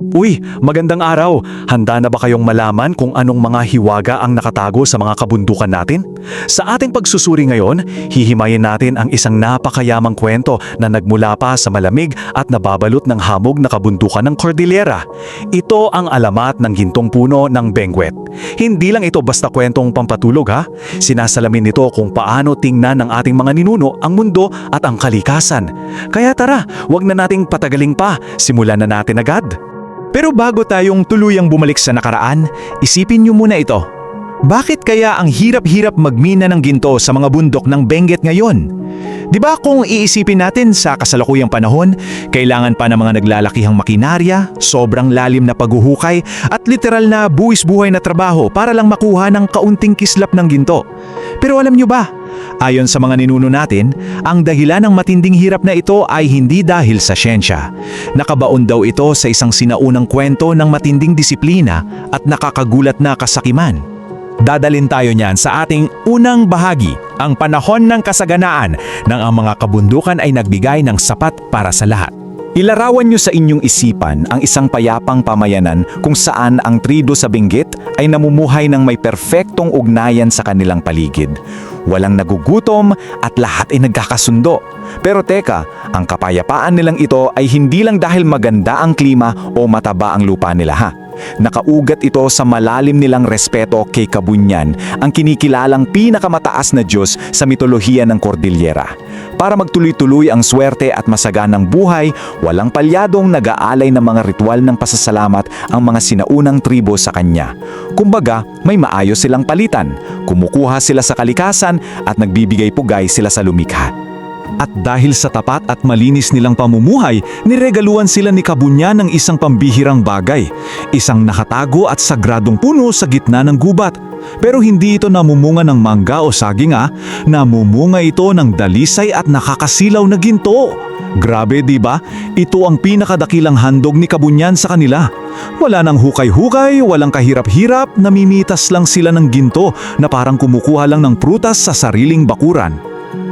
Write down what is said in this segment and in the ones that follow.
Uy, magandang araw! Handa na ba kayong malaman kung anong mga hiwaga ang nakatago sa mga kabundukan natin? Sa ating pagsusuri ngayon, hihimayin natin ang isang napakayamang kwento na nagmula pa sa malamig at nababalot ng hamog na kabundukan ng Cordillera. Ito ang alamat ng gintong puno ng Benguet. Hindi lang ito basta kwentong pampatulog ha. Sinasalamin nito kung paano tingnan ng ating mga ninuno ang mundo at ang kalikasan. Kaya tara, wag na nating patagalin pa. Simulan na natin agad. Pero bago tayong tuluyang bumalik sa nakaraan, isipin niyo muna ito. Bakit kaya ang hirap-hirap magmina ng ginto sa mga bundok ng Benguet ngayon? Di ba kung iisipin natin sa kasalukuyang panahon, kailangan pa ng mga naglalakihang makinarya, sobrang lalim na paghuhukay at literal na buwis-buhay na trabaho para lang makuha ng kaunting kislap ng ginto. Pero alam niyo ba, ayon sa mga ninuno natin, ang dahilan ng matinding hirap na ito ay hindi dahil sa siyensya. Nakabaon daw ito sa isang sinaunang kwento ng matinding disiplina at nakakagulat na kasakiman. Dadalin tayo niyan sa ating unang bahagi, ang panahon ng kasaganaan nang ang mga kabundukan ay nagbigay ng sapat para sa lahat. Ilarawan niyo sa inyong isipan ang isang payapang pamayanan kung saan ang tribo sa Benguet ay namumuhay ng may perpektong ugnayan sa kanilang paligid. Walang nagugutom at lahat ay nagkakasundo. Pero teka, ang kapayapaan nilang ito ay hindi lang dahil maganda ang klima o mataba ang lupa nila ha. Nakaugat ito sa malalim nilang respeto kay Kabunyan, ang kinikilalang pinakamataas na Diyos sa mitolohiya ng Cordillera. Para magtuloy-tuloy ang swerte at masaganang buhay, walang palyadong nag-aalay ng mga ritual ng pasasalamat ang mga sinaunang tribo sa kanya. Kumbaga, may maayos silang palitan, kumukuha sila sa kalikasan at nagbibigay pugay sila sa lumikha. At dahil sa tapat at malinis nilang pamumuhay, niregaluan sila ni Kabunyan ng isang pambihirang bagay, isang nakatago at sagradong puno sa gitna ng gubat. Pero hindi ito namumunga ng mangga o saging namumunga ito ng dalisay at nakakasilaw na ginto. Grabe di ba? Ito ang pinakadakilang handog ni Kabunyan sa kanila. Wala nang hukay-hukay, walang kahirap-hirap, namimitas lang sila ng ginto na parang kumukuha lang ng prutas sa sariling bakuran.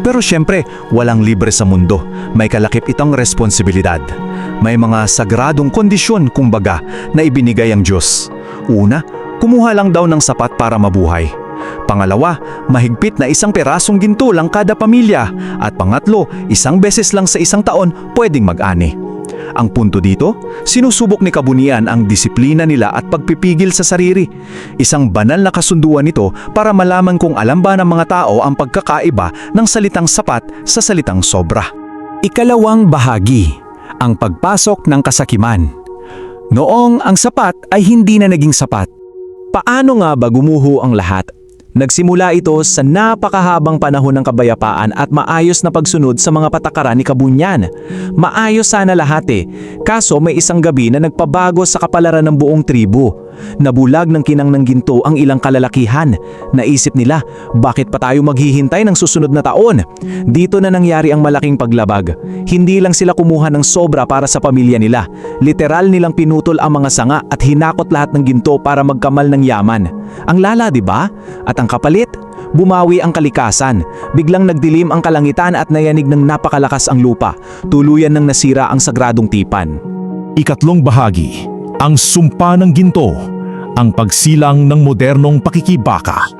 Pero syempre, walang libre sa mundo. May kalakip itong responsibilidad. May mga sagradong kondisyon, kumbaga, na ibinigay ang Diyos. Una, kumuha lang daw ng sapat para mabuhay. Pangalawa, mahigpit na isang perasong ginto lang kada pamilya. At pangatlo, isang beses lang sa isang taon pwedeng mag-ani. Ang punto dito, sinusubok ni Kabunyan ang disiplina nila at pagpipigil sa sarili. Isang banal na kasunduan nito para malaman kung alam ba ng mga tao ang pagkakaiba ng salitang sapat sa salitang sobra. Ikalawang bahagi, ang pagpasok ng kasakiman. Noong ang sapat ay hindi na naging sapat. Paano nga ba gumuho ang lahat? Nagsimula ito sa napakahabang panahon ng kabayapaan at maayos na pagsunod sa mga patakaran ni Kabunyan. Maayos sana lahat kaso may isang gabi na nagpabago sa kapalaran ng buong tribo. Nabulag ng kinang ng ginto ang ilang kalalakihan. Naisip nila, bakit pa tayo maghihintay ng susunod na taon? Dito na nangyari ang malaking paglabag. Hindi lang sila kumuha ng sobra para sa pamilya nila. Literal nilang pinutol ang mga sanga at hinakot lahat ng ginto para magkamal ng yaman. Ang lala, di ba? At ang kapalit, bumawi ang kalikasan. Biglang nagdilim ang kalangitan at nayanig ng napakalakas ang lupa. Tuluyan ng nasira ang sagradong tipan. Ikatlong bahagi, ang sumpa ng ginto, ang pagsilang ng modernong pakikibaka.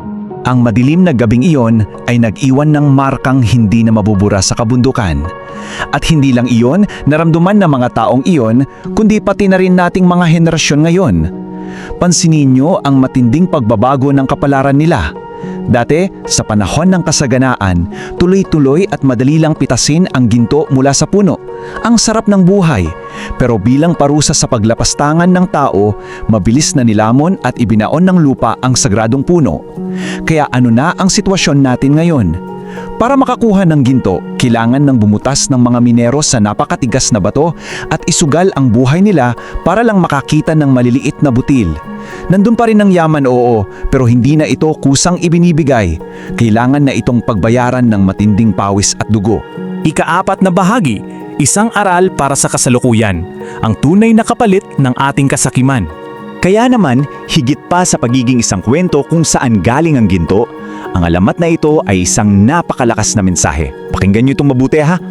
Ang madilim na gabing iyon ay nag-iwan ng markang hindi na mabubura sa kabundukan. At hindi lang iyon naramdaman ng mga taong iyon, kundi pati na rin nating mga henerasyon ngayon. Pansinin niyo ang matinding pagbabago ng kapalaran nila. Dati, sa panahon ng kasaganaan, tuloy-tuloy at madali lang pitasin ang ginto mula sa puno. Ang sarap ng buhay. Pero bilang parusa sa paglapastangan ng tao, mabilis na nilamon at ibinaon ng lupa ang sagradong puno. Kaya ano na ang sitwasyon natin ngayon? Para makakuha ng ginto, kailangan ng bumutas ng mga minero sa napakatigas na bato at isugal ang buhay nila para lang makakita ng maliliit na butil. Nandun pa rin ang yaman, oo, pero hindi na ito kusang ibinibigay. Kailangan na itong pagbayaran ng matinding pawis at dugo. Ikaapat na bahagi, isang aral para sa kasalukuyan, ang tunay na kapalit ng ating kasakiman. Kaya naman, higit pa sa pagiging isang kwento kung saan galing ang ginto, ang alamat na ito ay isang napakalakas na mensahe. Pakinggan niyo itong mabuti ha.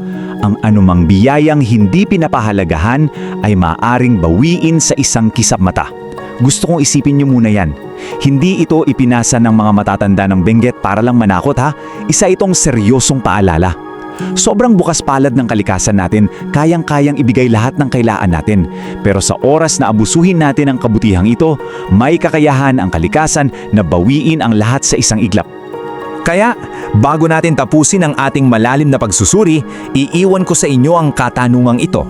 ang anumang biyayang hindi pinapahalagahan ay maaring bawiin sa isang kisap mata. Gusto kong isipin niyo muna yan. Hindi ito ipinasa ng mga matatanda ng Benguet para lang manakot ha. Isa itong seryosong paalala. Sobrang bukas palad ng kalikasan natin, kayang-kayang ibigay lahat ng kailangan natin. Pero sa oras na abusuhin natin ang kabutihang ito, may kakayahan ang kalikasan na bawiin ang lahat sa isang iglap. Kaya, bago natin tapusin ang ating malalim na pagsusuri, iiwan ko sa inyo ang katanungang ito.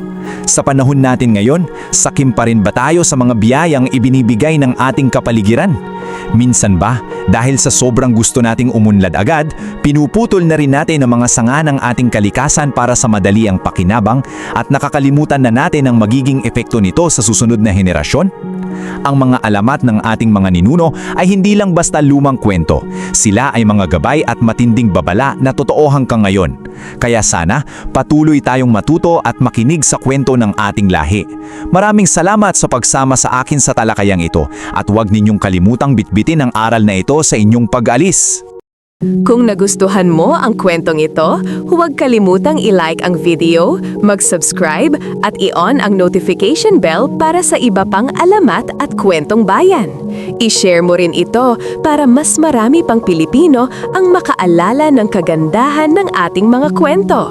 Sa panahon natin ngayon, sakim pa rin ba tayo sa mga biyayang ibinibigay ng ating kapaligiran? Minsan ba, dahil sa sobrang gusto nating umunlad agad, pinuputol na rin natin ang mga sanga ng ating kalikasan para sa madali ang pakinabang at nakakalimutan na natin ang magiging epekto nito sa susunod na henerasyon? Ang mga alamat ng ating mga ninuno ay hindi lang basta lumang kwento. Sila ay mga gabay at matinding babala na totoo hanggang ngayon. Kaya sana, patuloy tayong matuto at makinig sa kwento ng ating lahi. Maraming salamat sa pagsama sa akin sa talakayang ito at huwag ninyong kalimutang bitbitin ang aral na ito sa inyong pag-alis. Kung nagustuhan mo ang kwentong ito, huwag kalimutang i-like ang video, mag-subscribe at i-on ang notification bell para sa iba pang alamat at kwentong bayan. I-share mo rin ito para mas marami pang Pilipino ang makaalala ng kagandahan ng ating mga kwento.